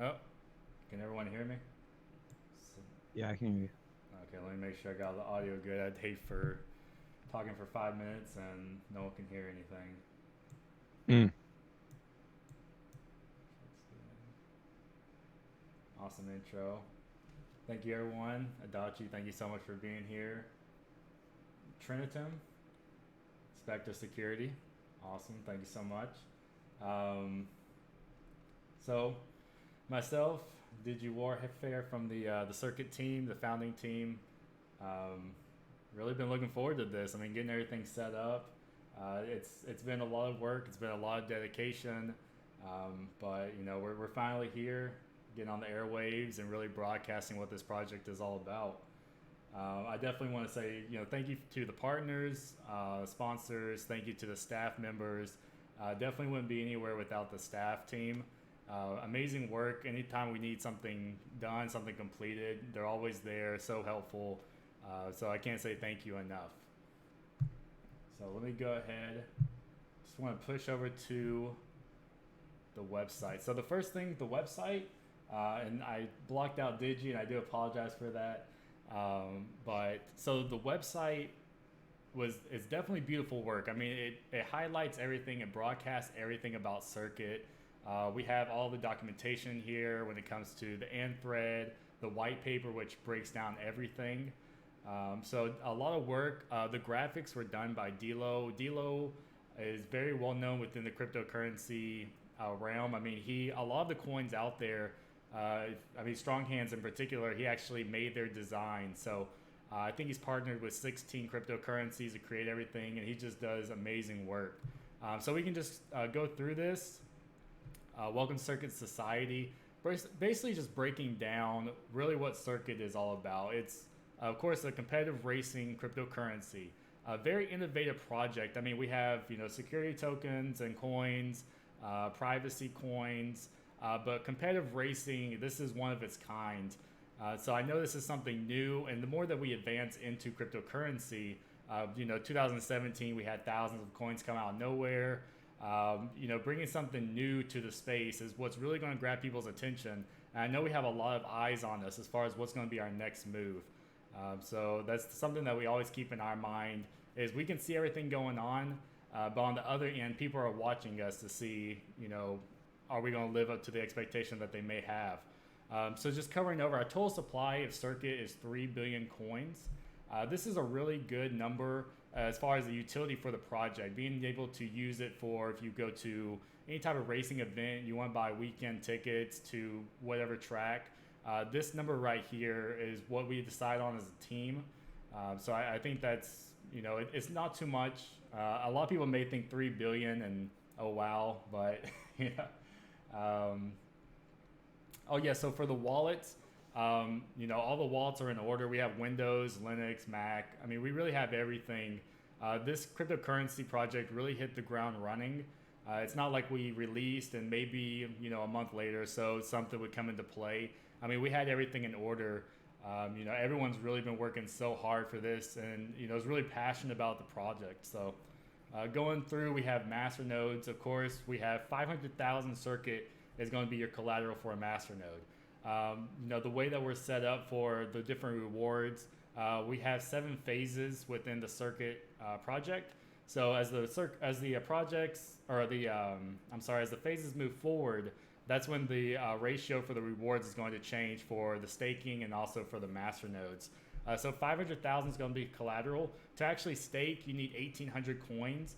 Oh, can everyone hear me? Yeah, I can hear you. Okay, let me make sure I got the audio good. I'd hate for talking for 5 minutes and no one can hear anything. Mm. Awesome intro. Thank you, everyone. Adachi, thank you so much for being here. Trinitum, Spectre Security, awesome. Thank you so much. Um, so, myself, Digi Warfare from the circuit team, the founding team. Um, really been looking forward to this. I mean, getting everything set up. It's been a lot of work. It's been a lot of dedication. But we're finally here, getting on the airwaves and really broadcasting what this project is all about. I definitely want to say, thank you to the partners, sponsors. Thank you to the staff members. Definitely wouldn't be anywhere without the staff team. Amazing work. Anytime we need something done, something completed, they're always there. So helpful. So I can't say thank you enough. So let me go ahead. Just want to push over to the website. So the first thing, the website, and I blocked out Digi, and I do apologize for that. But so the website it's definitely beautiful work. I mean, it highlights everything, it broadcasts everything about Circuit. We have all the documentation here when it comes to the end thread, the white paper, which breaks down everything. So a lot of work. The graphics were done by Dilo. Dilo is very well known within the cryptocurrency realm. I mean, a lot of the coins out there. I mean, Strong Hands in particular, he actually made their design. So I think he's partnered with 16 cryptocurrencies to create everything, and he just does amazing work. So we can just go through this. Welcome Circuit Society. Basically, just breaking down really what Circuit is all about. It's, of course, a competitive racing cryptocurrency. A very innovative project. I mean, we have security tokens and coins, privacy coins, but competitive racing. This is one of its kind. So I know this is something new, and the more that we advance into cryptocurrency, 2017 we had thousands of coins come out of nowhere. Bringing something new to the space is what's really going to grab people's attention. And I know we have a lot of eyes on us as far as what's going to be our next move. So that's something that we always keep in our mind is we can see everything going on, but on the other end, people are watching us to see, are we going to live up to the expectation that they may have. So just covering over, our total supply of Circuit is 3 billion coins. This is a really good number as far as the utility for the project. Being able to use it for if you go to any type of racing event, you want to buy weekend tickets to whatever track. This number right here is what we decide on as a team. So I think that's, it's not too much. A lot of people may think 3 billion and oh wow, but yeah. Um, Oh yeah, so for the wallets, all the wallets are in order. We have Windows, Linux, Mac. I mean, we really have everything. This cryptocurrency project really hit the ground running. It's not like we released and maybe a month later, so something would come into play. I mean, we had everything in order. Everyone's really been working so hard for this, and is really passionate about the project. So, going through, we have master nodes. Of course, we have 500,000 circuit is going to be your collateral for a master node. The way that we're set up for the different rewards, we have 7 phases within the circuit project. So as the projects or as the phases move forward, that's when the ratio for the rewards is going to change for the staking and also for the master nodes. So 500,000 is going to be collateral. To actually stake, you need 1,800 coins.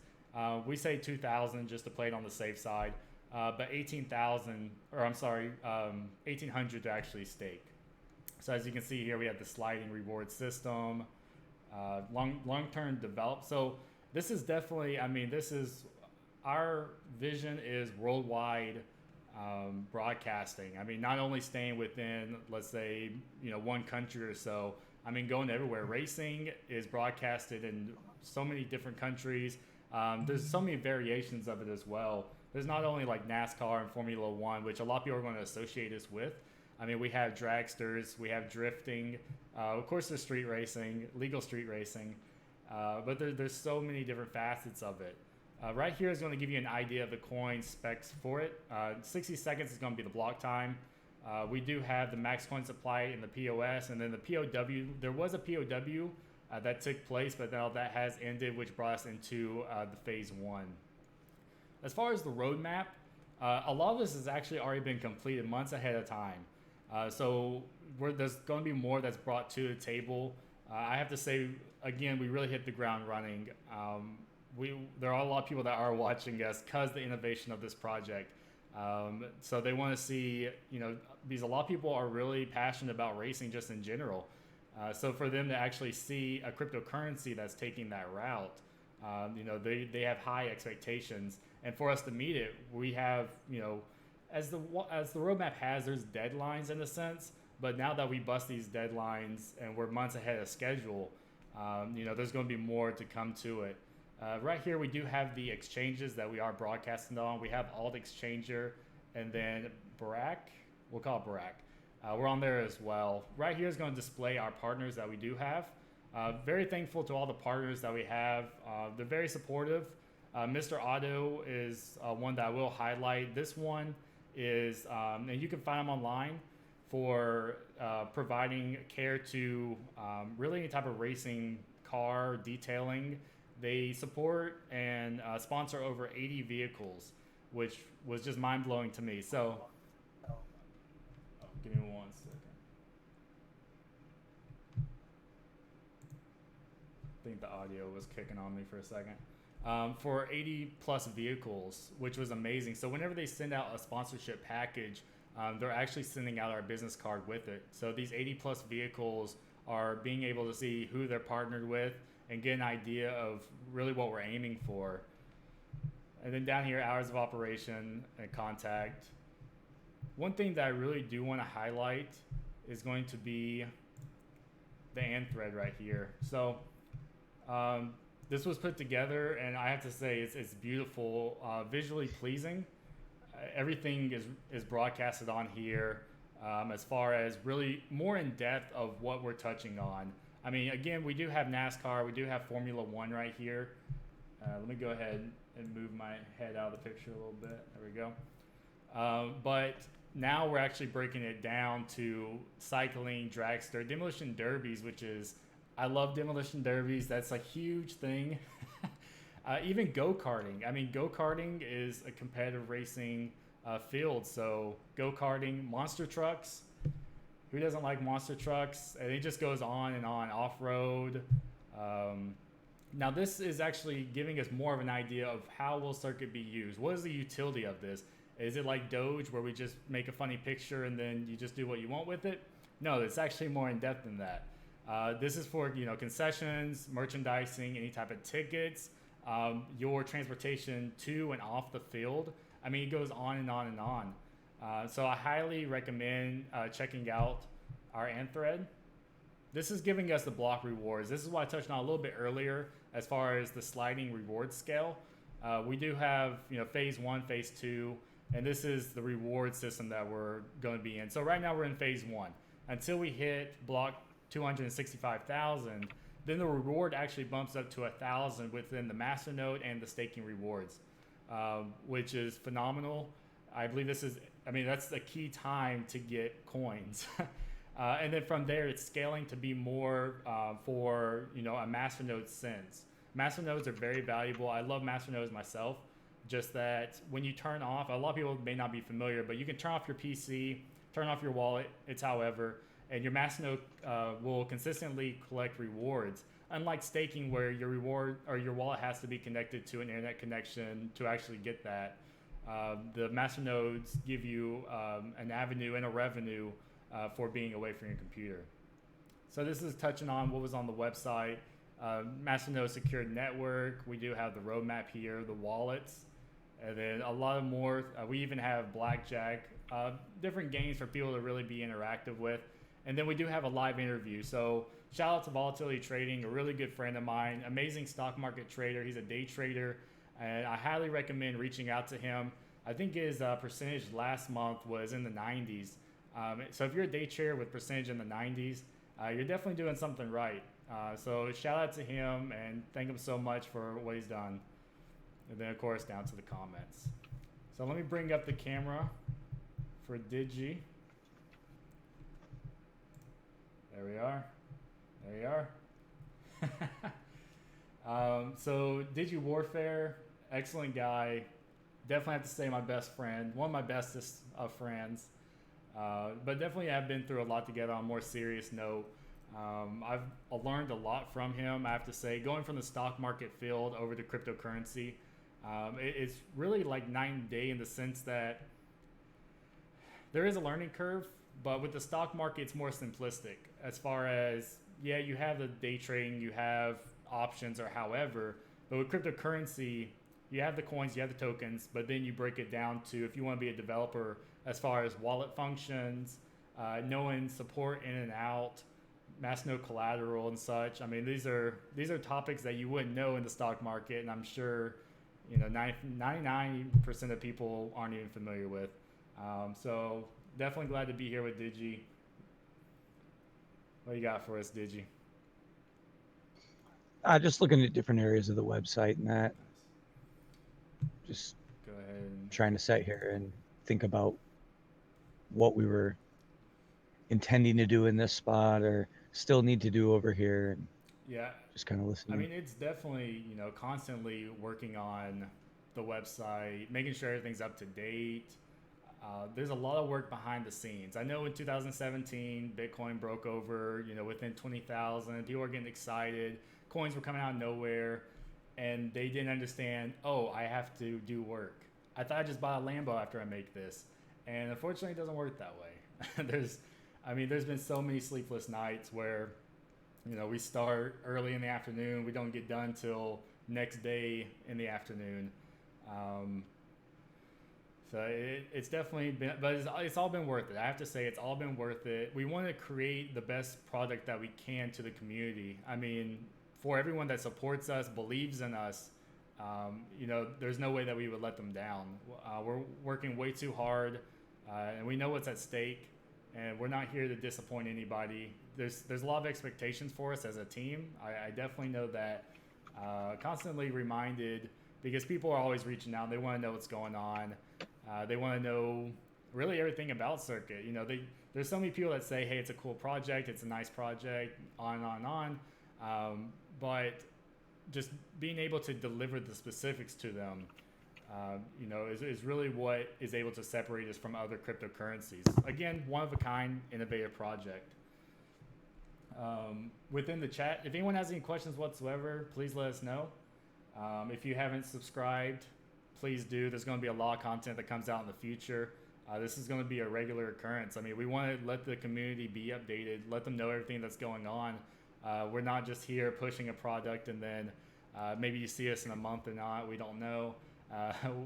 We say 2,000 just to play it on the safe side, but 18,000, or I'm sorry, 1,800 to actually stake. So as you can see here, we have the sliding reward system, long term develop. So this is definitely, I mean, this is our vision is worldwide broadcasting. I mean, not only staying within, let's say, one country or so. I mean, going everywhere. Racing is broadcasted in so many different countries. There's so many variations of it as well. There's not only like NASCAR and Formula One, which a lot of people are going to associate us with. I mean, we have dragsters, we have drifting, of course, there's street racing, legal street racing, but there's so many different facets of it. Right here is going to give you an idea of the coin specs for it. 60 seconds is going to be the block time. We do have the max coin supply in the POS, and then the POW. There was a POW that took place, but now that has ended, which brought us into the phase 1. As far as the roadmap, a lot of this has actually already been completed months ahead of time. So there's going to be more that's brought to the table. I have to say, again, we really hit the ground running. There are a lot of people that are watching us because the innovation of this project. So they want to see, because a lot of people are really passionate about racing just in general. So for them to actually see a cryptocurrency that's taking that route, they have high expectations. And for us to meet it, we have, as the roadmap has, there's deadlines in a sense. But now that we bust these deadlines and we're months ahead of schedule, there's going to be more to come to it. Right here, we do have the exchanges that we are broadcasting on. We have Alt Exchanger and then Barak. We'll call it Barak. We're on there as well. Right here is going to display our partners that we do have. Very thankful to all the partners that we have. They're very supportive. Mr. Otto is one that I will highlight. This one is, and you can find him online for providing care to really any type of racing car detailing. They support and sponsor over 80 vehicles, which was just mind-blowing to me. So, give me 1 second. I think the audio was kicking on me for a second. For 80 plus vehicles, which was amazing. So whenever they send out a sponsorship package, they're actually sending out our business card with it. So these 80 plus vehicles are being able to see who they're partnered with and get an idea of really what we're aiming for. And then down here, hours of operation and contact. One thing that I really do want to highlight is going to be the AND thread right here. So this was put together, and I have to say it's beautiful, visually pleasing. Everything is broadcasted on here as far as really more in depth of what we're touching on. I mean, again, we do have NASCAR, we do have Formula One right here. Let me go ahead and move my head out of the picture a little bit. There we go. But now we're actually breaking it down to cycling, dragster, demolition derbies, which is, I love demolition derbies. That's a huge thing. Even go-karting. I mean, go-karting is a competitive racing field. So go-karting, monster trucks. Who doesn't like monster trucks? And it just goes on and on. Off-road. Now this is actually giving us more of an idea of how will circuit be used. What is the utility of this? Is it like Doge where we just make a funny picture and then you just do what you want with it? No, it's actually more in depth than that. This is for concessions, merchandising, any type of tickets, your transportation to and off the field. I mean, it goes on and on and on. So I highly recommend checking out our AND thread. This is giving us the block rewards. This is what I touched on a little bit earlier as far as the sliding reward scale. We do have phase 1, phase 2, and this is the reward system that we're going to be in. So right now we're in phase 1. Until we hit block 265,000, then the reward actually bumps up to 1,000 within the masternode and the staking rewards, which is phenomenal. I believe that's the key time to get coins. And then from there, it's scaling to be more for a masternode sense. Masternodes are very valuable. I love masternodes myself. Just that when you turn off, a lot of people may not be familiar, but you can turn off your PC, turn off your wallet. It's however. And your masternode will consistently collect rewards. Unlike staking, where your reward or your wallet has to be connected to an internet connection to actually get that, the masternodes give you an avenue and a revenue for being away from your computer. So this is touching on what was on the website. Masternode secured network. We do have the roadmap here, the wallets, and then a lot of more. We even have blackjack, different games for people to really be interactive with. And then we do have a live interview. So shout out to Volatility Trading, a really good friend of mine, amazing stock market trader. He's a day trader, and I highly recommend reaching out to him. I think his percentage last month was in the 90s. So if you're a day trader with percentage in the 90s, you're definitely doing something right. So shout out to him and thank him so much for what he's done. And then of course down to the comments. So let me bring up the camera for Digi. There we are. There you are. So Digi Warfare, excellent guy. Definitely have to say my best friend, one of my bestest of friends. But definitely have been through a lot together on a more serious note. I've learned a lot from him. I have to say, going from the stock market field over to cryptocurrency, it's really like night and day in the sense that there is a learning curve, but with the stock market, it's more simplistic as far as, yeah, you have the day trading, you have options or however, but with cryptocurrency, you have the coins, you have the tokens, but then you break it down to if you want to be a developer as far as wallet functions, knowing support in and out, mass node collateral and such. I mean, these are topics that you wouldn't know in the stock market, and I'm sure 99% of people aren't even familiar with. So definitely glad to be here with Digi. What you got for us, Digi? Just looking at different areas of the website and that. Just Go ahead. trying to sit here and think about what we were intending to do in this spot or still need to do over here, and Yeah, just kind of listening. I mean, it's definitely, constantly working on the website, making sure everything's up to date. There's a lot of work behind the scenes. I know in 2017, Bitcoin broke over, within 20,000. People were getting excited. Coins were coming out of nowhere, and they didn't understand, oh, I have to do work. I thought I just bought a Lambo after I make this. And unfortunately, it doesn't work that way. There's been so many sleepless nights where we start early in the afternoon. We don't get done till next day in the afternoon. Um, it's definitely been, but it's all been worth it. I have to say, it's all been worth it. We want to create the best product that we can to the community. I mean, for everyone that supports us, believes in us, there's no way that we would let them down. We're working way too hard, and we know what's at stake, and we're not here to disappoint anybody. There's a lot of expectations for us as a team. I definitely know that. Constantly reminded, because people are always reaching out. They want to know what's going on. They want to know really everything about Circuit. There's so many people that say, hey, it's a cool project, it's a nice project, on and on and on. But just being able to deliver the specifics to them, is really what is able to separate us from other cryptocurrencies. Again, one of a kind, innovative project. Within the chat, if anyone has any questions whatsoever, please let us know. If you haven't subscribed, please do. There's going to be a lot of content that comes out in the future. This is going to be a regular occurrence. I mean, we want to let the community be updated, let them know everything that's going on. We're not just here pushing a product and then maybe you see us in a month or not. We don't know.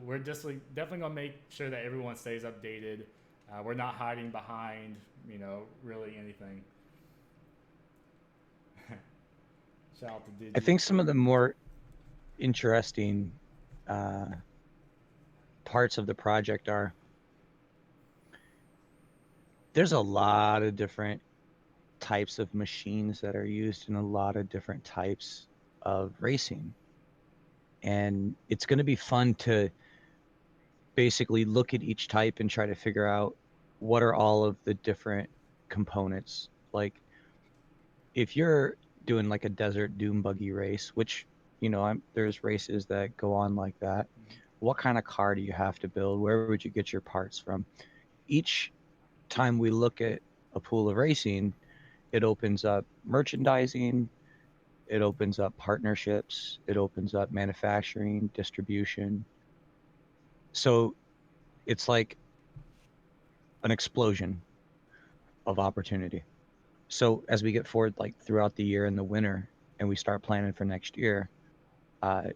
We're just definitely going to make sure that everyone stays updated. We're not hiding behind, really anything. Shout out to Digi. I think some of the more interesting parts of the project are there's a lot of different types of machines that are used in a lot of different types of racing, and it's going to be fun to basically look at each type and try to figure out what are all of the different components. Like if you're doing like a desert doom buggy race, which there's races that go on like that. What kind of car do you have to build? Where would you get your parts from? Each time we look at a pool of racing, it opens up merchandising, it opens up partnerships, it opens up manufacturing, distribution. So it's like an explosion of opportunity. So as we get forward, like throughout the year in the winter, and we start planning for next year, I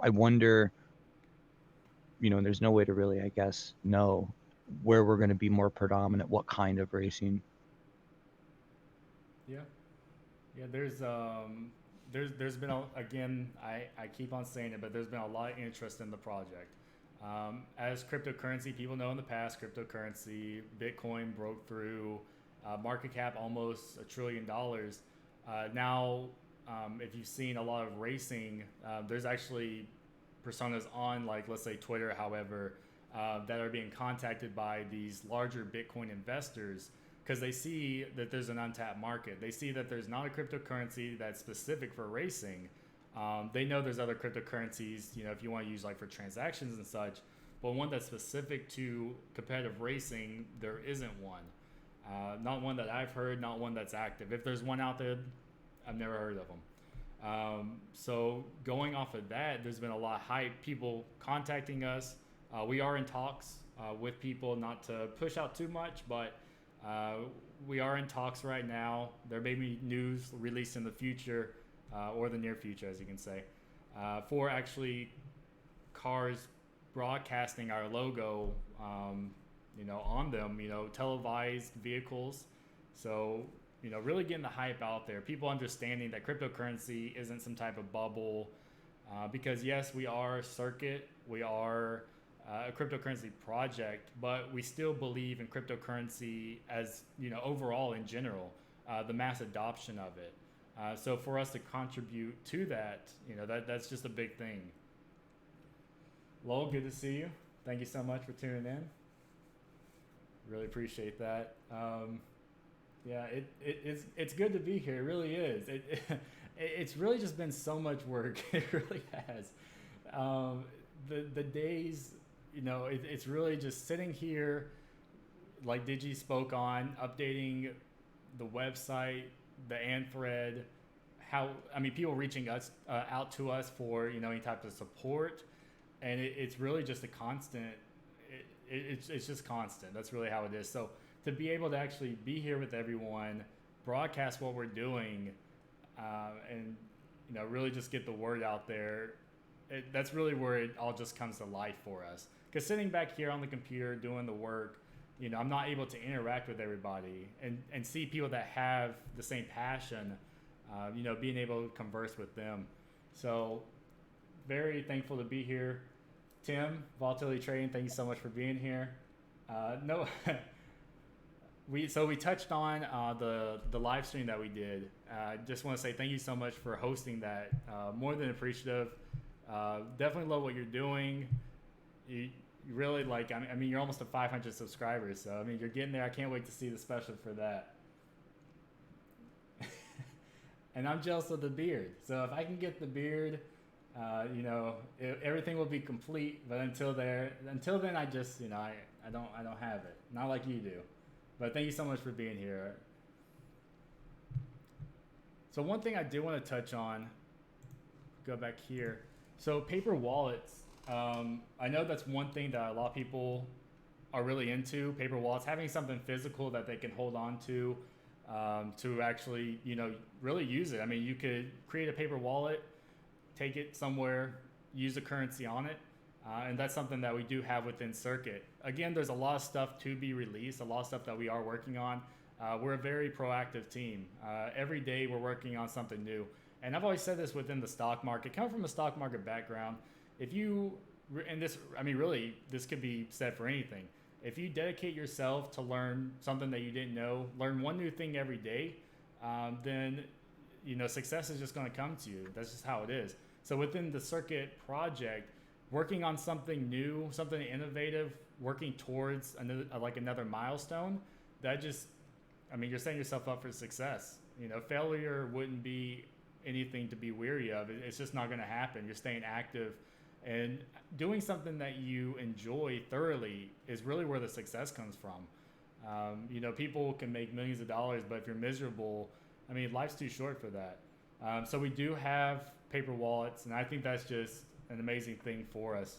wonder, there's no way to really, I guess, know where we're going to be more predominant, what kind of racing. Yeah. There's been again, I keep on saying it, but there's been a lot of interest in the project. As cryptocurrency, people know in the past, cryptocurrency, Bitcoin broke through market cap almost $1 trillion. Now, if you've seen a lot of racing, there's actually personas on, like, let's say Twitter, however, that are being contacted by these larger Bitcoin investors because they see that there's an untapped market. They see that there's not a cryptocurrency that's specific for racing. They know there's other cryptocurrencies, you know, if you want to use like for transactions and such, but one that's specific to competitive racing, there isn't one. Not one that I've heard, not one that's active. If there's one out there, I've never heard of them. So going off of that, there's been a lot of hype, people contacting us. We are in talks with people, not to push out too much, but we are in talks right now. There may be news released in the future or the near future, as you can say, for actually cars broadcasting our logo, you know, on them, you know, televised vehicles. So, you know, really getting the hype out there, people understanding that cryptocurrency isn't some type of bubble, because yes, we are Circuit, we are a cryptocurrency project, but we still believe in cryptocurrency as, you know, overall in general, the mass adoption of it. So for us to contribute to that, you know, that's just a big thing. Lowell, good to see you. Thank you so much for tuning in. Really appreciate that. Yeah, it's good to be here. It really is. It's really just been so much work. It really has. The days, you know, it's really just sitting here, like Digi spoke on, updating the website, the Anthread, people reaching us out to us for, you know, any type of support, and it's really just a constant. It's just constant. That's really how it is. So to be able to actually be here with everyone, broadcast what we're doing, and, you know, really just get the word out there, that's really where it all just comes to life for us. Because sitting back here on the computer doing the work, you know, I'm not able to interact with everybody and see people that have the same passion, you know, being able to converse with them. So very thankful to be here. Tim, Volatility Trading, thank you so much for being here. We touched on the live stream that we did. Just want to say thank you so much for hosting that. More than appreciative. Definitely love what you're doing. You really, like, I mean, you're almost at 500 subscribers, so I mean, you're getting there. I can't wait to see the special for that. And I'm jealous of the beard. So if I can get the beard, you know, everything will be complete. But until then, I just, you know, I don't have it. Not like you do. But thank you so much for being here. So one thing I do want to touch on, go back here. So paper wallets. I know that's one thing that a lot of people are really into, paper wallets, having something physical that they can hold on to actually, you know, really use it. I mean, you could create a paper wallet, take it somewhere, use a currency on it. And that's something that we do have within Circuit. Again, there's a lot of stuff to be released, a lot of stuff that we are working on. We're a very proactive team. Every day we're working on something new. And I've always said this within the stock market, coming from a stock market background, if you, and this, I mean, really, this could be said for anything. If you dedicate yourself to learn something that you didn't know, learn one new thing every day, then, you know, success is just going to come to you. That's just how it is. So within the Circuit project, working on something new, something innovative, working towards another milestone, that just, I mean, you're setting yourself up for success. You know, failure wouldn't be anything to be weary of. It's just not going to happen. You're staying active and doing something that you enjoy thoroughly is really where the success comes from. You know, people can make millions of dollars, but if you're miserable, I mean, life's too short for that. So we do have paper wallets, and I think that's just an amazing thing for us.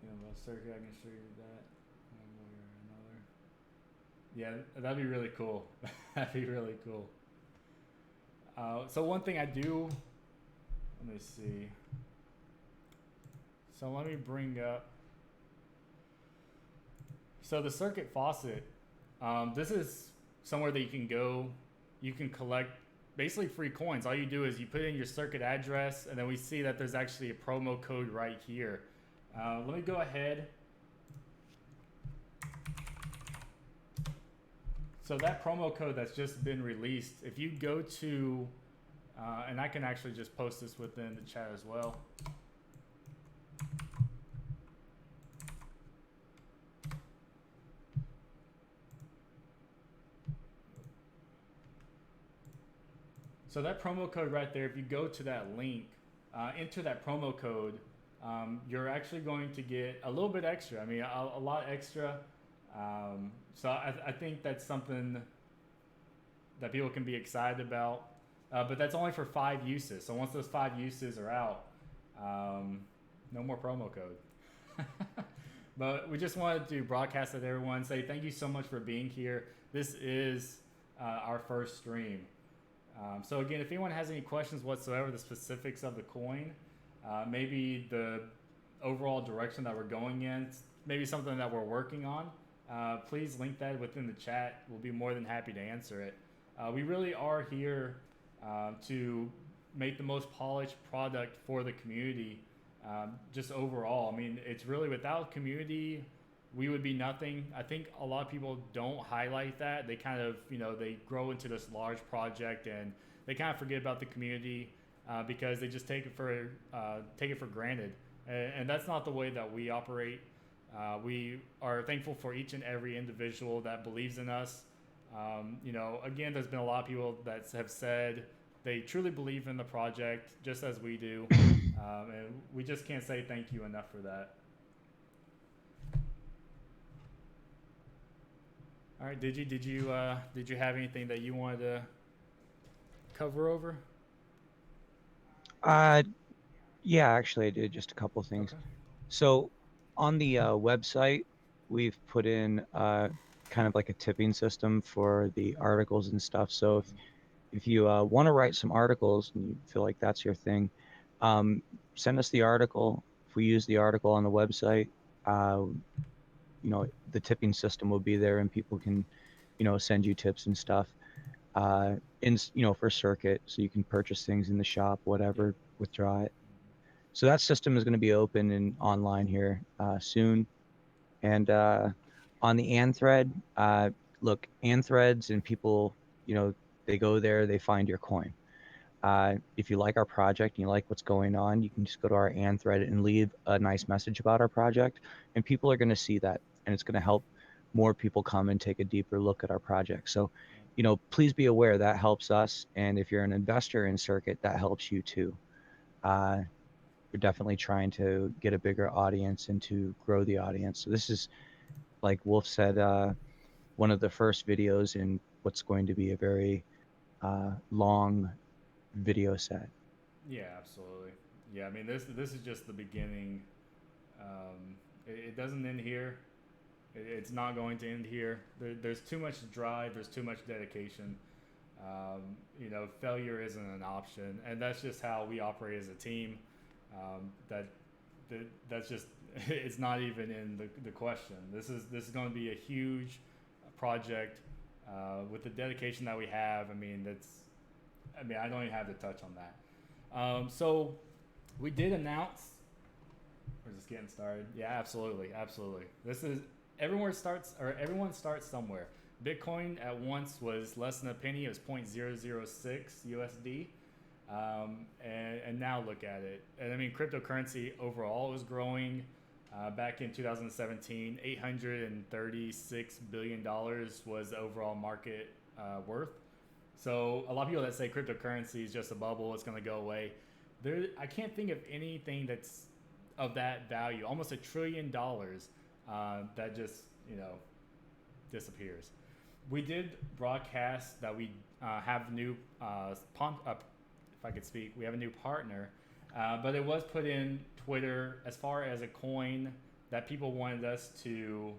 You know, Circuit, I can show you that one way or another. Yeah, that'd be really cool. That'd be really cool. So one thing I do, let me see. So let me bring up. So the Circuit faucet, this is somewhere that you can go. You can collect basically free coins. All you do is you put in your Circuit address, and then we see that there's actually a promo code right here. Let me go ahead. So that promo code that's just been released, if you go to, and I can actually just post this within the chat as well. So that promo code right there, if you go to that link, enter that promo code, you're actually going to get a little bit extra. I mean, a lot extra. So I think that's something that people can be excited about. But that's only for 5 uses. So once those 5 uses are out, no more promo code. But we just wanted to broadcast it to everyone, say thank you so much for being here. This is our first stream. So again, if anyone has any questions whatsoever, the specifics of the coin, maybe the overall direction that we're going in, maybe something that we're working on, please link that within the chat. We'll be more than happy to answer it. We really are here to make the most polished product for the community, just overall. I mean, it's really, without community, we would be nothing. I think a lot of people don't highlight that. They kind of, they grow into this large project and they kind of forget about the community because they just take it for granted. And that's not the way that we operate. We are thankful for each and every individual that believes in us. Again, there's been a lot of people that have said they truly believe in the project, just as we do. And we just can't say thank you enough for that. All right, did you have anything that you wanted to cover over? Yeah, actually I did just a couple things. Okay. So on the website, we've put in kind of like a tipping system for the articles and stuff. So if you want to write some articles and you feel like that's your thing, send us the article. If we use the article on the website, the tipping system will be there and people can, send you tips and stuff for Circuit, so you can purchase things in the shop, whatever, withdraw it. So that system is going to be open and online here soon. And on the Anthread, look, Anthreads and people, they go there, they find your coin. If you like our project and you like what's going on, you can just go to our Anthread and leave a nice message about our project, and people are going to see that, and it's going to help more people come and take a deeper look at our project. So, please be aware that helps us, and if you're an investor in Circuit, that helps you too. We're definitely trying to get a bigger audience and to grow the audience. So this is, like Wolf said, one of the first videos in what's going to be a very long video set. Yeah, absolutely. Yeah, I mean, this is just the beginning. It doesn't end here. It's not going to end here. There's too much drive. There's too much dedication. Failure isn't an option, and that's just how we operate as a team. That's just it's not even in the question. This is going to be a huge project with the dedication that we have. I don't even have to touch on that. So we did announce. We're just getting started. Yeah, absolutely. This is everyone starts somewhere. Bitcoin at once was less than a penny. It was 0.006 USD. And now look at it. And cryptocurrency overall was growing. Back in 2017, $836 billion was the overall market worth. So a lot of people that say cryptocurrency is just a bubble, it's going to go away. I can't think of anything that's of that value, almost $1 trillion, that just disappears. We did broadcast that we have new if I could speak, we have a new partner, but it was put in Twitter as far as a coin that people wanted us to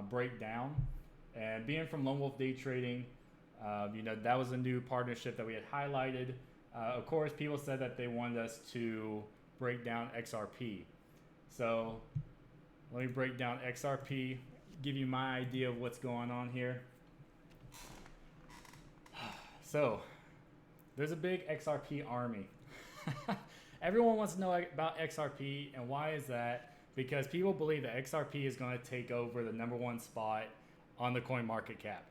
break down. And being from Lone Wolf Day Trading, that was a new partnership that we had highlighted. Of course, people said that they wanted us to break down XRP. So let me break down XRP, give you my idea of what's going on here. So there's a big XRP army. Everyone wants to know about XRP, and why is that? Because people believe that XRP is going to take over the #1 spot on the coin market cap.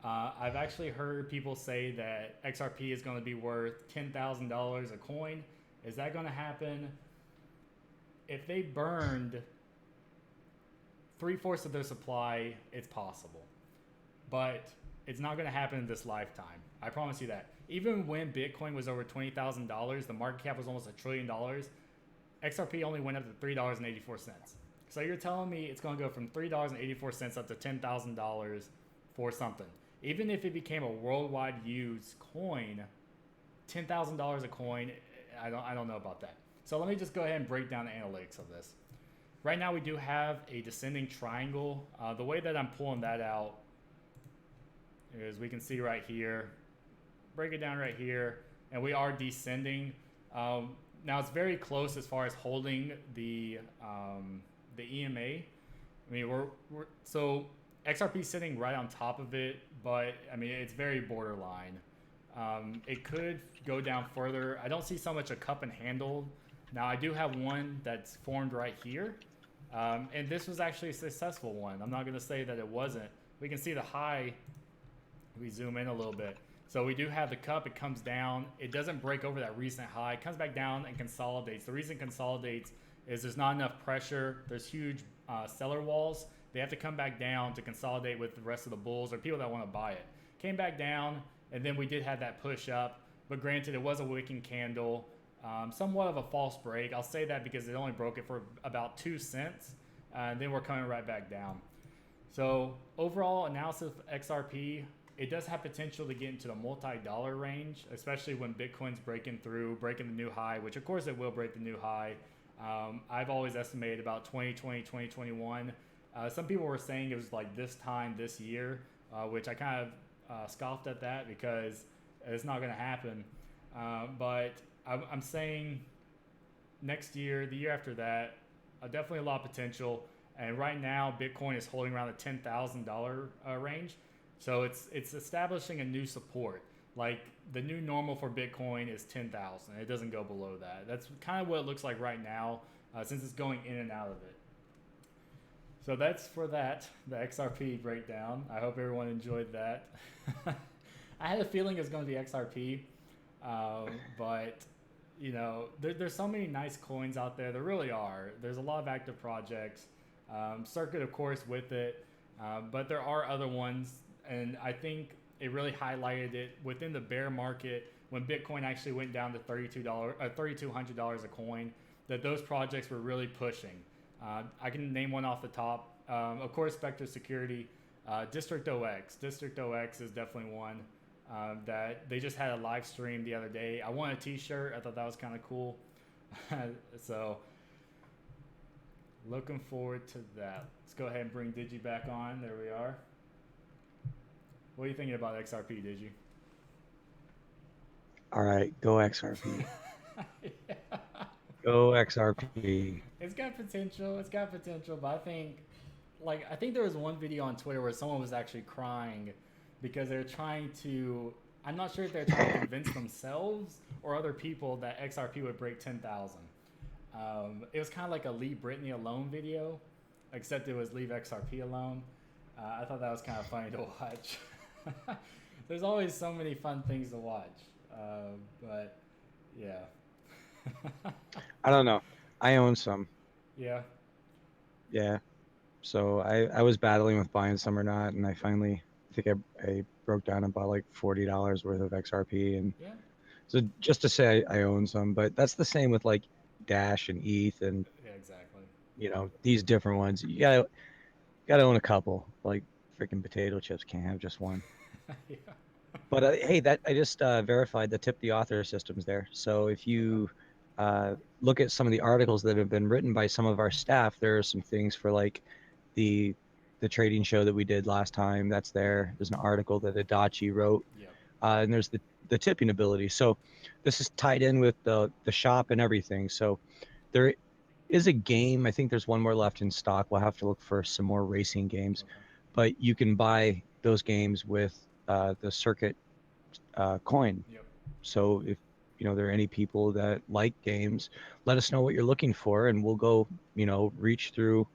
I've actually heard people say that XRP is going to be worth $10,000 a coin. Is that going to happen? If they burned 3/4 of their supply, it's possible. But it's not going to happen in this lifetime. I promise you that. even when Bitcoin was over $20,000, the market cap was almost $1 trillion. XRP only went up to $3.84. So you're telling me it's going to go from $3.84 up to $10,000 for something. Even if it became a worldwide used coin, $10,000 a coin, I don't know about that. So let me just go ahead and break down the analytics of this. Right now we do have a descending triangle. The way that I'm pulling that out is we can see right here, break it down right here, and we are descending. Now it's very close as far as holding the EMA. I mean, so XRP sitting right on top of it, but I mean it's very borderline. It could go down further. I don't see so much a cup and handle. Now I do have one that's formed right here, and this was actually a successful one. I'm not going to say that it wasn't. We can see the high. We zoom in a little bit. So we do have the cup. It comes down. It doesn't break over that recent high. It comes back down and consolidates. The reason it consolidates is there's not enough pressure. There's huge seller walls. They have to come back down to consolidate with the rest of the bulls or people that want to buy it. Came back down, and then we did have that push up. But granted, it was a wicking candle. Somewhat of a false break. I'll say that because it only broke it for about 2 cents. And then we're coming right back down. So overall analysis of XRP, it does have potential to get into the multi-dollar range, especially when Bitcoin's breaking the new high, which of course it will break the new high. I've always estimated about 2020, 2021. Some people were saying it was like this time this year, which I kind of scoffed at that because it's not going to happen. But I'm saying next year, the year after that, definitely a lot of potential. And right now, Bitcoin is holding around the $10,000 range. So it's establishing a new support. Like the new normal for Bitcoin is 10,000. It doesn't go below that. That's kind of what it looks like right now, since it's going in and out of it. So that's for that, the XRP breakdown. I hope everyone enjoyed that. I had a feeling it was going to be XRP, but you know, there's so many nice coins out there. There really are. There's a lot of active projects. Circuit, of course, with it, but there are other ones. And I think it really highlighted it within the bear market when Bitcoin actually went down to $3,200 a coin, that those projects were really pushing. I can name one off the top. Of course, Spectre Security, District OX. District OX is definitely one that they just had a live stream the other day. I won a t-shirt. I thought that was kind of cool. So looking forward to that. Let's go ahead and bring Digi back on. There we are. What are you thinking about XRP, Digi? All right, go XRP. Yeah. Go XRP. It's got potential. It's got potential, but I think there was one video on Twitter where someone was actually crying because they're trying to. I'm not sure if they're trying to convince themselves or other people that XRP would break 10,000. It was kind of like a Leave Britney Alone video, except it was Leave XRP Alone. I thought that was kind of funny to watch. There's always so many fun things to watch, but yeah. I don't know. I own some. Yeah. Yeah. So I was battling with buying some or not, and I finally think I broke down and bought like $40 worth of XRP, and Yeah. so just to say I own some, but that's the same with like Dash and ETH and Yeah, exactly. these different ones. You gotta own a couple. Like freaking potato chips can't have just one. Yeah. But hey, that I just verified the tip the author system's there. So if you look at some of the articles that have been written by some of our staff, there are some things for like the trading show that we did last time. That's there. There's an article that Adachi wrote, Yep. and there's the tipping ability. So this is tied in with the shop and everything. So there is a game. I think there's one more left in stock. We'll have to look for some more racing games, Okay. but you can buy those games with the circuit coin. Yep. So if there are any people that like games, let us know what you're looking for, and we'll go reach through,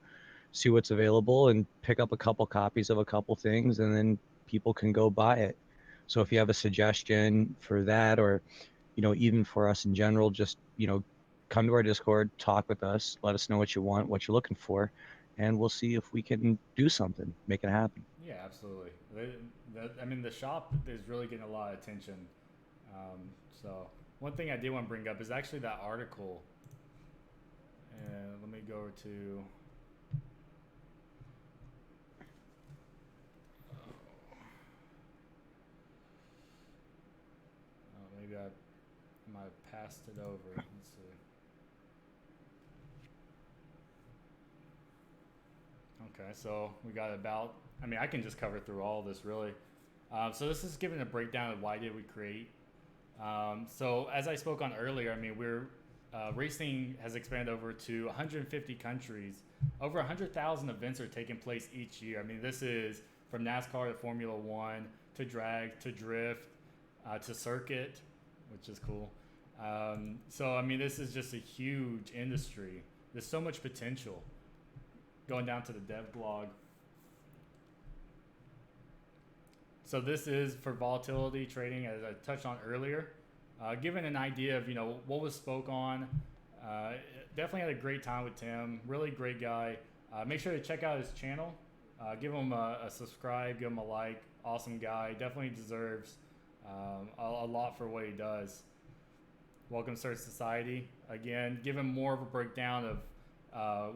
see what's available, and pick up a couple copies of a couple things, and then people can go buy it. So if you have a suggestion for that, or even for us in general, just come to our Discord, talk with us, let us know what you want, what you're looking for, and we'll see if we can do something, make it happen. Yeah, absolutely. I mean, the shop is really getting a lot of attention. So one thing I did want to bring up is actually that article. And let me go over to. Maybe I might have passed it over. Let's see. Okay, so we got about. I mean, I can just cover through all this really. So this is giving a breakdown of why did we create. So as I spoke on earlier, I mean, racing has expanded over to 150 countries. Over 100,000 events are taking place each year. I mean, this is from NASCAR to Formula One to drag to drift to circuit, which is cool. So I mean, this is just a huge industry. There's so much potential. Going down to the dev blog. So this is for volatility trading, as I touched on earlier. Given an idea of what was spoke on, definitely had a great time with Tim. Really great guy. Make sure to check out his channel. Give him a subscribe. Give him a like. Awesome guy. Definitely deserves a lot for what he does. Welcome Search Society. Again, give him more of a breakdown of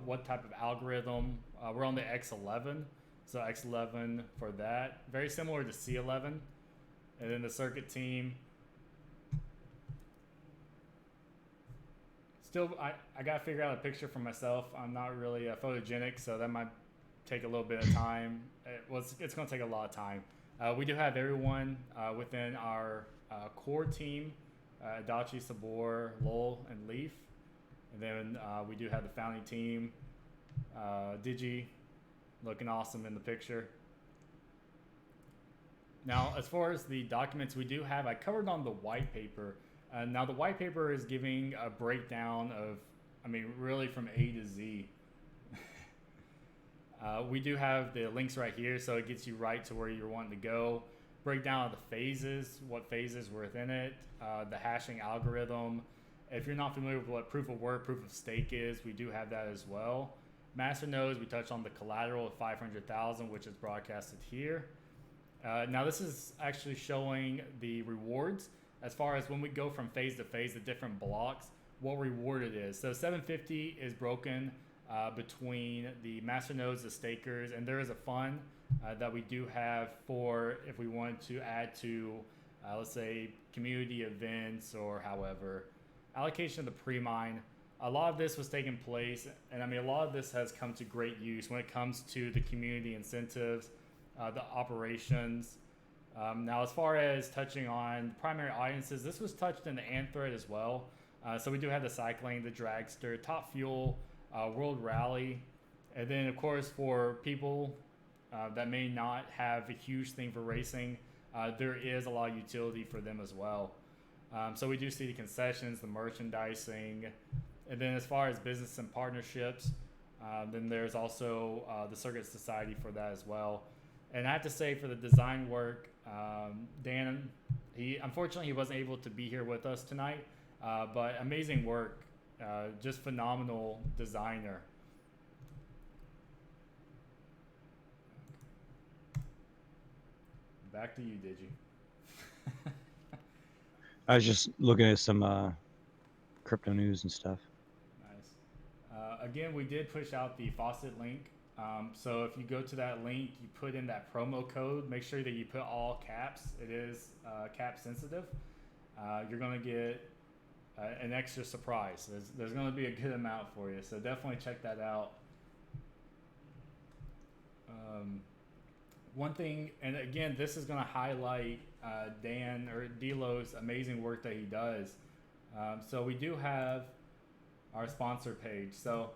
what type of algorithm. We're on the X11, so X11 for that. Very similar to C11. And then the circuit team. Still, I got to figure out a picture for myself. I'm not really photogenic, so that might take a little bit of time. It's going to take a lot of time. We do have everyone within our core team, Adachi, Sabor, Lowell, and Leaf. And then we do have the founding team, Digi, looking awesome in the picture. Now, as far as the documents we do have, I covered on the white paper. Now, the white paper is giving a breakdown of, I mean, really from A to Z. We do have the links right here, so it gets you right to where you're wanting to go. Breakdown of the phases, what phases were within it, the hashing algorithm. If you're not familiar with what proof of work, proof of stake is, we do have that as well. Master nodes, we touched on the collateral of 500,000, which is broadcasted here. Now this is actually showing the rewards as far as when we go from phase to phase, the different blocks, what reward it is. So 750 is broken between the master nodes, the stakers, and there is a fund that we do have for if we want to add to, let's say, community events or however. Allocation of the pre-mine. A lot of this was taking place, and I mean, a lot of this has come to great use when it comes to the community incentives, the operations. Now, as far as touching on primary audiences, this was touched in the AND thread as well. So we do have the cycling, the dragster, Top Fuel, World Rally, and then of course for people that may not have a huge thing for racing, there is a lot of utility for them as well. So we do see the concessions, the merchandising, and then as far as business and partnerships, then there's also the Circuit Society for that as well. And I have to say, for the design work, Dan, unfortunately he wasn't able to be here with us tonight, but amazing work, just phenomenal designer. Back to you, Digi. I was just looking at some crypto news and stuff. Nice. Again, we did push out the Faucet link. So if you go to that link, you put in that promo code. Make sure that you put all caps. It is cap sensitive. You're going to get an extra surprise. There's going to be a good amount for you. So definitely check that out. One thing, and again, this is going to highlight Dan or Delo's amazing work that he does. So we do have our sponsor page. So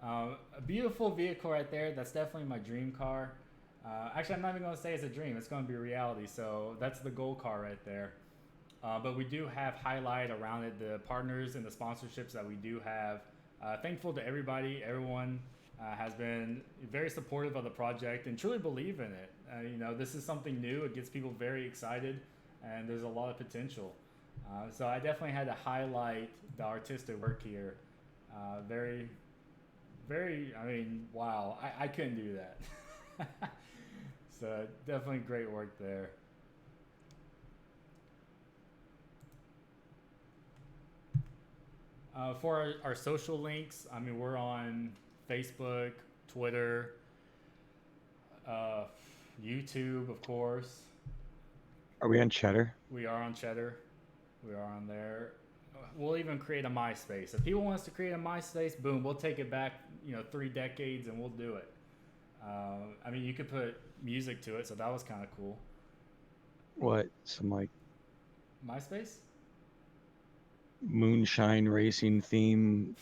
a beautiful vehicle right there. That's definitely my dream car. Actually, I'm not even going to say it's a dream. It's going to be reality. So that's the gold car right there. But we do have highlight around it the partners and the sponsorships that we do have. Thankful to everybody. Everyone has been very supportive of the project and truly believe in it. This is something new. It gets people very excited, and there's a lot of potential. So I definitely had to highlight the artistic work here. Very, very, I mean, wow. I couldn't do that. So definitely great work there. For our social links, I mean, we're on Facebook, Twitter, uh, YouTube, of course. Are we on Cheddar? We are on Cheddar. We are on there. We'll even create a MySpace. If people want us to create a MySpace, boom, we'll take it back, 3 decades, and we'll do it. I mean, you could put music to it, so that was kind of cool. What? Some like MySpace? moonshine racing theme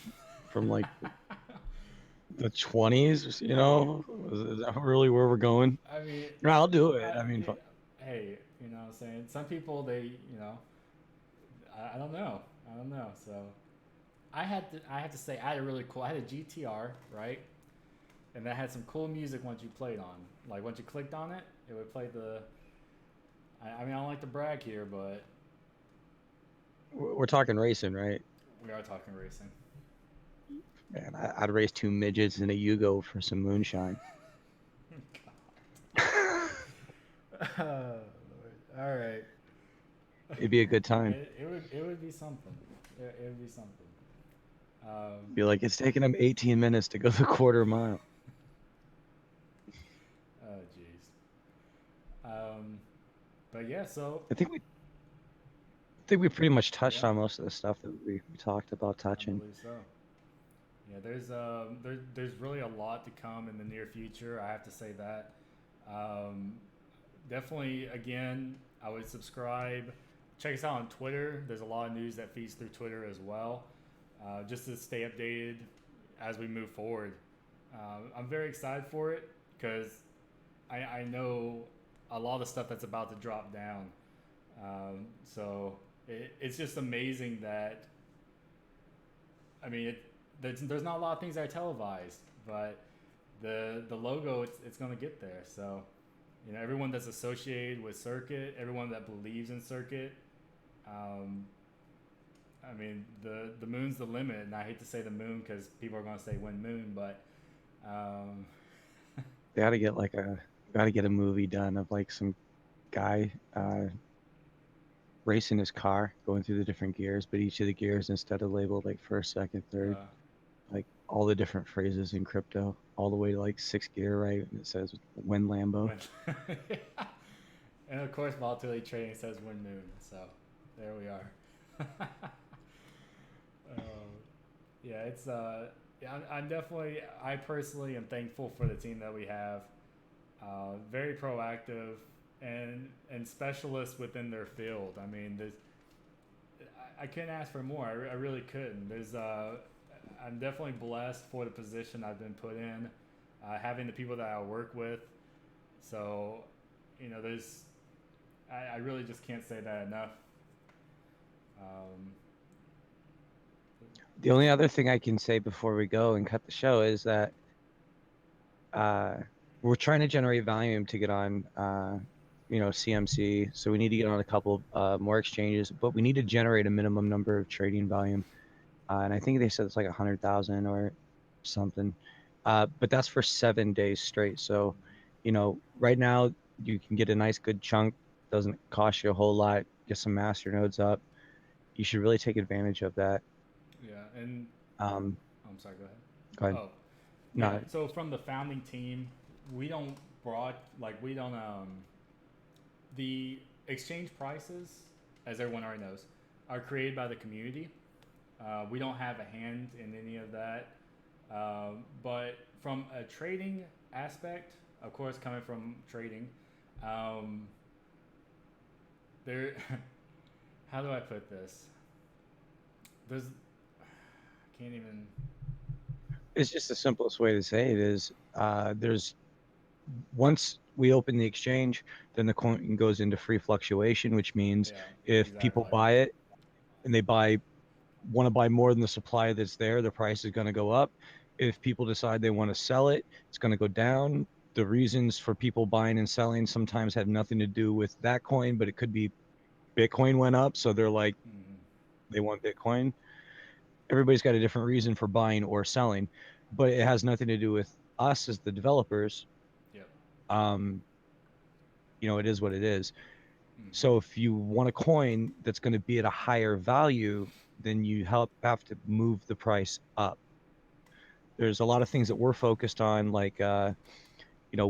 from like the 20s, you know? Is that really where we're going? I mean, No, I'll do it. I mean, hey, what I'm saying? Some people, I don't know. I don't know. So I had to say, I had a really cool, I had a GTR, right? And that had some cool music once you played on. Like, once you clicked on it, it would play I mean, I don't like to brag here, but we're talking racing, right? we are talking racing. Man, I'd race two midgets and a Yugo for some moonshine. All right. It'd be a good time. It would be something. It would be something. Be like, it's taking them 18 minutes to go the quarter mile. Oh, jeez. But yeah, so I think we pretty much touched on most of the stuff that we talked about I touching. believe so. Yeah, there's really a lot to come in the near future. I have to say that. Um, Definitely, again, I would subscribe. Check us out on Twitter. There's a lot of news that feeds through Twitter as well, just to stay updated as we move forward. I'm very excited for it because I know a lot of stuff that's about to drop down. So it's just amazing that, I mean, there's not a lot of things that are televised, but the logo, it's going to get there. So, everyone that's associated with Circuit, everyone that believes in Circuit, I mean, the moon's the limit, and I hate to say the moon because people are going to say when moon, but They got to get a movie done of like some guy racing his car, going through the different gears, but each of the gears, instead of labeled like first, second, third, like all the different phrases in crypto, all the way to like sixth gear, right? And it says when Lambo. And of course, volatility trading says when moon. So there we are. Yeah, it's yeah, I'm definitely, I personally am thankful for the team that we have. Very proactive and specialists within their field. I mean, I couldn't ask for more. I really couldn't. I'm definitely blessed for the position I've been put in, having the people that I work with. So, I really just can't say that enough. The only other thing I can say before we go and cut the show is that we're trying to generate volume to get on, CMC. So we need to get on a couple more exchanges, but we need to generate a minimum number of trading volume. And I think they said it's like 100,000 or something. But that's for 7 days straight. So, right now you can get a nice good chunk. Doesn't cost you a whole lot. Get some master nodes up. You should really take advantage of that. Yeah, and I'm sorry. Go ahead. Go ahead. Oh, No. yeah. So from the founding team, we don't the exchange prices, as everyone already knows, are created by the community. We don't have a hand in any of that. But from a trading aspect, of course, coming from trading, there. How do I put this? There's. I can't even. It's just the simplest way to say it is there's once we open the exchange, then the coin goes into free fluctuation, which means if people buy it and they want to buy more than the supply that's there, the price is going to go up. If people decide they want to sell it, it's going to go down. The reasons for people buying and selling sometimes have nothing to do with that coin, but it could be Bitcoin went up, so they're like, they want Bitcoin. Everybody's got a different reason for buying or selling, but it has nothing to do with us as the developers. Yep. It is what it is. So if you want a coin that's going to be at a higher value, then you have to move the price up. There's a lot of things that we're focused on, like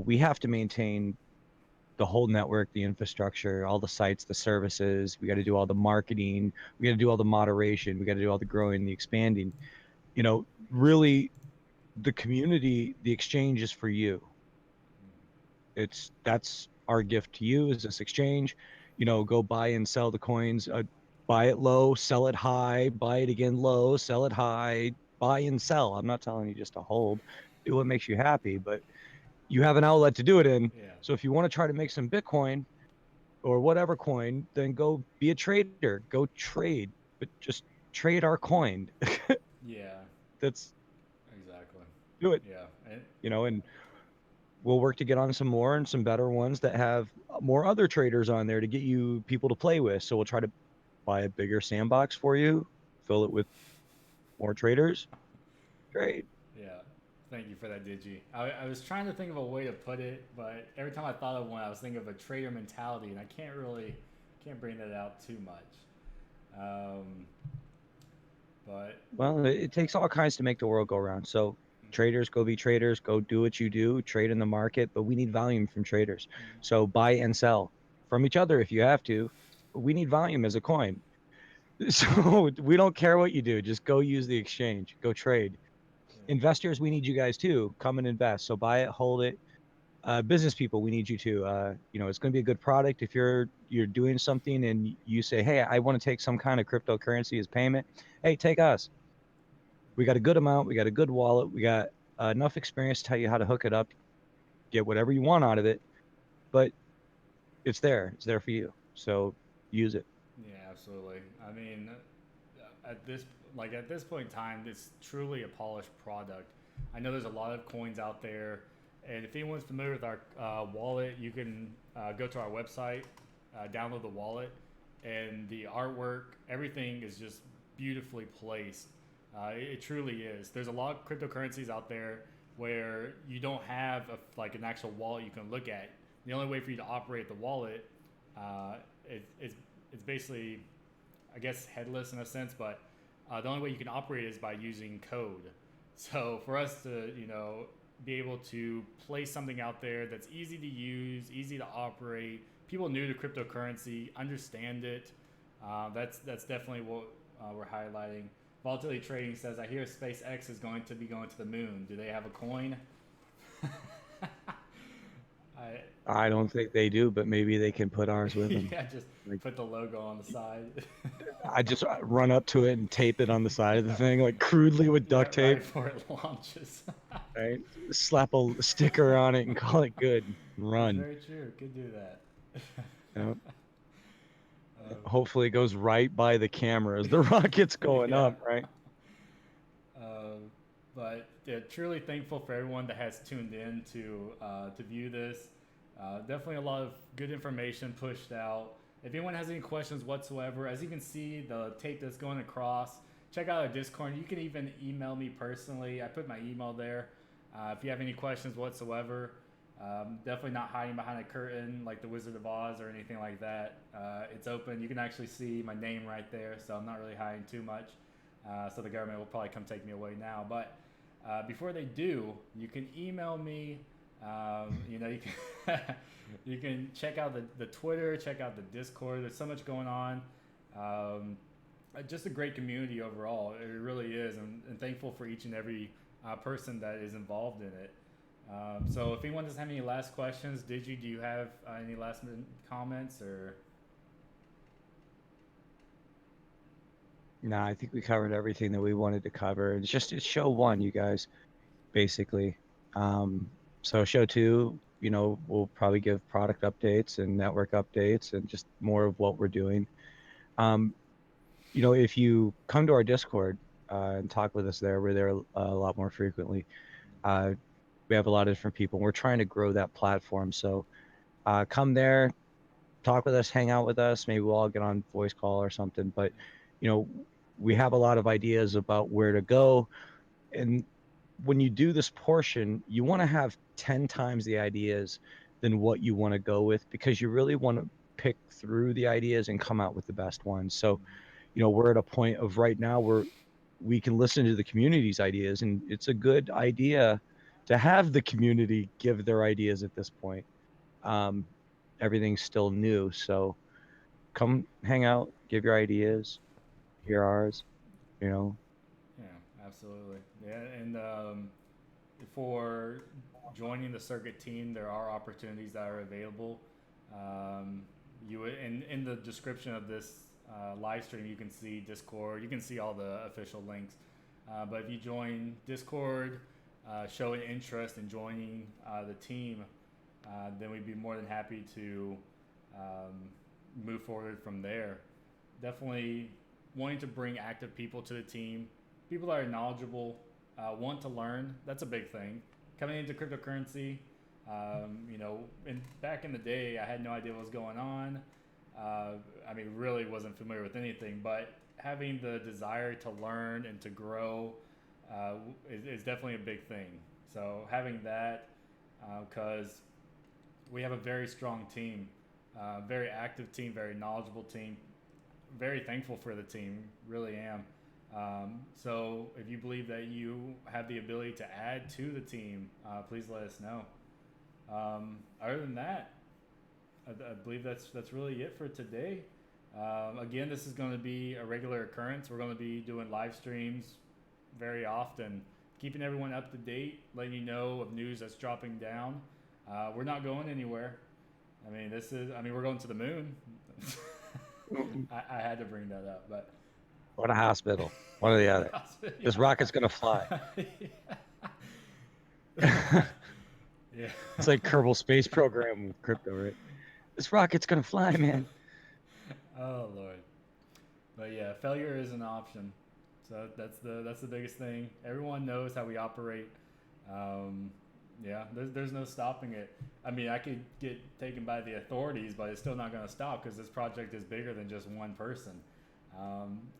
we have to maintain the whole network, the infrastructure, all the sites, the services. We got to do all the marketing. We got to do all the moderation. We got to do all the growing, the expanding. Really, the community, the exchange is for you. That's our gift to you, is this exchange. Go buy and sell the coins. Buy it low, sell it high. Buy it again low, sell it high. Buy and sell. I'm not telling you just to hold. Do what makes you happy, but you have an outlet to do it in. Yeah. So if you want to try to make some Bitcoin or whatever coin, then go be a trader. Go trade, but just trade our coin. Yeah. That's Exactly. do it. Yeah. And And we'll work to get on some more and some better ones that have more other traders on there to get you people to play with. So we'll try to buy a bigger sandbox for you, fill it with more traders. Great. yeah. Thank you for that, Digi. I was trying to think of a way to put it, but every time I thought of one, I was thinking of a trader mentality, and I can't bring that out too much. But Well, it takes all kinds to make the world go around. So traders, go be traders, go do what you do, trade in the market, but we need volume from traders. So buy and sell from each other if you have to. We need volume as a coin. So we don't care what you do. Just go use the exchange, go trade. Investors, we need you guys too. Come and invest. So buy it, hold it. Business people, we need you to. It's going to be a good product. If you're doing something and you say, hey, I want to take some kind of cryptocurrency as payment, hey, take us. We got a good amount. We got a good wallet. We got enough experience to tell you how to hook it up, get whatever you want out of it. But it's there. It's there for you. So use it. yeah, absolutely. I mean, at this at this point in time, it's truly a polished product. I know there's a lot of coins out there, and if anyone's familiar with our wallet, you can go to our website, download the wallet, and the artwork, everything is just beautifully placed. It truly is. There's a lot of cryptocurrencies out there where you don't have an actual wallet you can look at. The only way for you to operate the wallet, uh, it's basically, I guess, headless in a sense, but the only way you can operate is by using code. So for us to, be able to place something out there that's easy to use, easy to operate, people new to cryptocurrency understand it. That's definitely what we're highlighting. Volatility Trading says, "I hear SpaceX is going to be going to the moon. Do they have a coin?" I I don't think they do, but maybe they can put ours with them. yeah, just Like put the logo on the side. I just run up to it and tape it on the side of the thing, like crudely with Yeah, duct right tape. before it launches. Right? Slap a sticker on it and call it good. And That's run. very true. Could do that. You know? um, Hopefully, it goes right by the camera as the rocket's going yeah. up. Right? Um, but yeah, truly thankful for everyone that has tuned in to view this. Definitely a lot of good information pushed out. If anyone has any questions whatsoever, as you can see, the tape that's going across, check out our Discord. You can even email me personally. I put my email there. If you have any questions whatsoever, definitely not hiding behind a curtain like the Wizard of Oz or anything like that. It's open. You can actually see my name right there, so I'm not really hiding too much. So the government will probably come take me away now. But before they do, you can email me. You can you can check out the Twitter, check out the Discord. There's so much going on. Um, just a great community overall. It really is, and thankful for each and every person that is involved in it. So if anyone doesn't have any last questions, Digi, do you have any last minute comments or? No, I think we covered everything that we wanted to cover. It's show one, you guys, basically. So show two, we'll probably give product updates and network updates and just more of what we're doing. Um, if you come to our Discord and talk with us there, we're there a lot more frequently. Uh, we have a lot of different people. We're trying to grow that platform. So come there, talk with us, hang out with us. Maybe we'll all get on voice call or something. But you know, we have a lot of ideas about where to go. And when you do this portion, you want to have 10 times the ideas than what you want to go with, because you really want to pick through the ideas and come out with the best ones. So we're at a point of right now where we can listen to the community's ideas, and it's a good idea to have the community give their ideas at this point. Um, Everything's still new, so come hang out, give your ideas, hear ours. You know, Yeah, absolutely. Yeah, and for joining the circuit team, there are opportunities that are available. Um, you in the description of this live stream, you can see Discord. You can see all the official links. But if you join Discord, show an interest in joining the team, then we'd be more than happy to um, move forward from there. Definitely wanting to bring active people to the team, people that are knowledgeable, want to learn. That's a big thing. Coming into cryptocurrency, back in the day, I had no idea what was going on. Really wasn't familiar with anything, but having the desire to learn and to grow is definitely a big thing. So having that, because we have a very strong team, very active team, very knowledgeable team. Very thankful for the team, really am. So if you believe that you have the ability to add to the team, please let us know. Other than that, I believe that's really it for today. Again, this is going to be a regular occurrence. We're going to be doing live streams very often, keeping everyone up to date, letting you know of news that's dropping down. We're not going anywhere. We're going to the moon. I had to bring that up, but or the hospital, one or the other. This rocket's gonna fly. Yeah. It's like Kerbal Space Program with crypto, right? This rocket's gonna fly, man. Oh Lord. But yeah, failure is an option. So that's the biggest thing. Everyone knows how we operate. Yeah, there's no stopping it. I could get taken by the authorities, but it's still not going to stop because this project is bigger than just one person.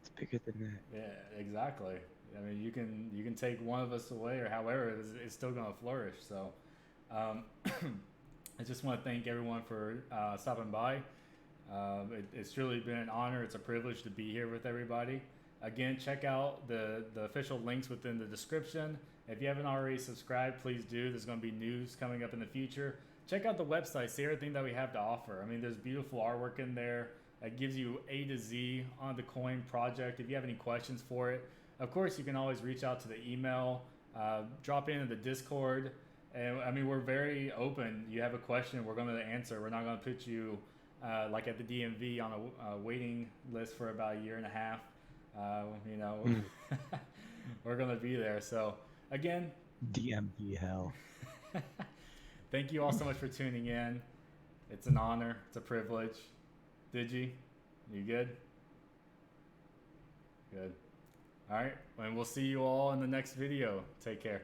It's bigger than that. Yeah, exactly. You can take one of us away, or however, it's still going to flourish. So, I just want to thank everyone for stopping by. It's truly been an honor. It's a privilege to be here with everybody. Again, check out the official links within the description. If you haven't already subscribed, please do. There's going to be news coming up in the future. Check out the website, see everything that we have to offer. There's beautiful artwork in there that gives you A to Z on the coin project. If you have any questions for it, of course, you can always reach out to the email, drop into the Discord. And we're very open. You have a question, we're going to answer. We're not going to put you like at the DMV on a waiting list for about a year and a half. We're going to be there. So, again, DMV hell. Thank you all so much for tuning in. It's an honor. It's a privilege. Digi, you good? Good. All right. And we'll see you all in the next video. Take care.